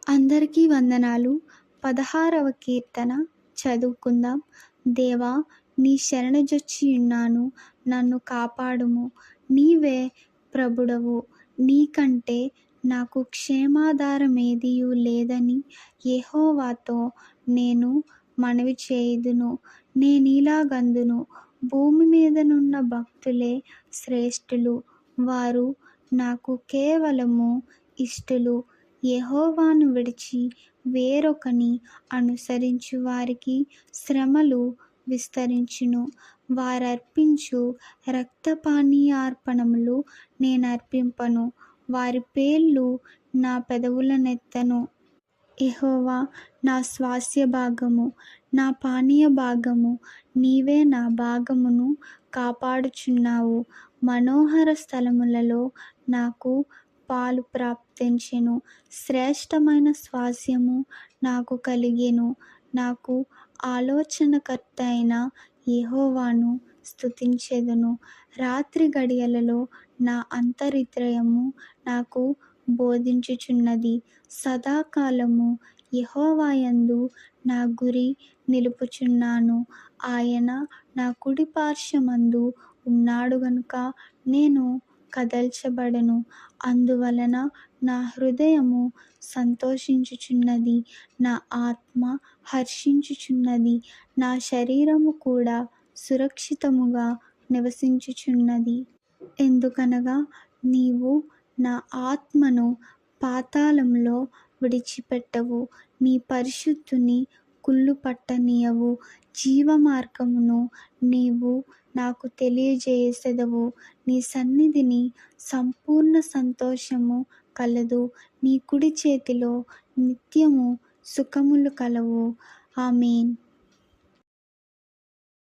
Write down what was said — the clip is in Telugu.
అందరికీ వందనాలు. 16వ కీర్తన చదువుకుందాం. దేవా, నీ శరణుజొచ్చియున్నాను, నన్ను కాపాడుము. నీవే ప్రభుడవు, నీకంటే నాకు క్షేమాధారమేదియూ లేదని యెహోవాతో నేను మనవి చేయుదును. నేనీలాగందును, భూమి మీదనున్న భక్తులే శ్రేష్ఠులు, వారు నాకు కేవలము ఇష్టులు. యెహోవాను విడిచి వేరొకని అనుసరించు వారికి శ్రమలు విస్తరించును. వారర్పించు రక్తపానీయార్పణములు నేనర్పింపను, వారి పేర్లు నా పెదవులనెత్తను. యెహోవా నా స్వాస్థ్య భాగము, నా పానీయ భాగము, నీవే నా భాగమును కాపాడుచున్నావు. మనోహర స్థలములలో నాకు పాలు ప్రాప్తించెను, శ్రేష్ఠమైన స్వాస్థ్యము నాకు కలిగెను. నాకు ఆలోచనకర్తయైన యెహోవాను స్తుతించెదను. రాత్రి గడియలలో నా అంతరింద్రియము నాకు బోధించుచున్నది. సదాకాలము యెహోవాయందు నా గురి నిలుపుచున్నాను. ఆయన నా కుడి పార్శ్వమందు ఉన్నాడు గనుక నేను కదల్చబడను. అందువలన నా హృదయము సంతోషించుచున్నది, నా ఆత్మ హర్షించుచున్నది, నా శరీరము కూడా సురక్షితముగా నివసించుచున్నది. ఎందుకనగా నీవు నా ఆత్మను పాతాళములో విడిచిపెట్టవు, నీ పరిశుద్ధుని కుళ్ళుపట్టనీయవు. జీవమార్గమును నీవు నాకు తెలియజేసెదవు. నీ సన్నిధిని సంపూర్ణ సంతోషము కలదు, నీ కుడి చేతిలో నిత్యము సుఖములు కలవు. ఆమేన్.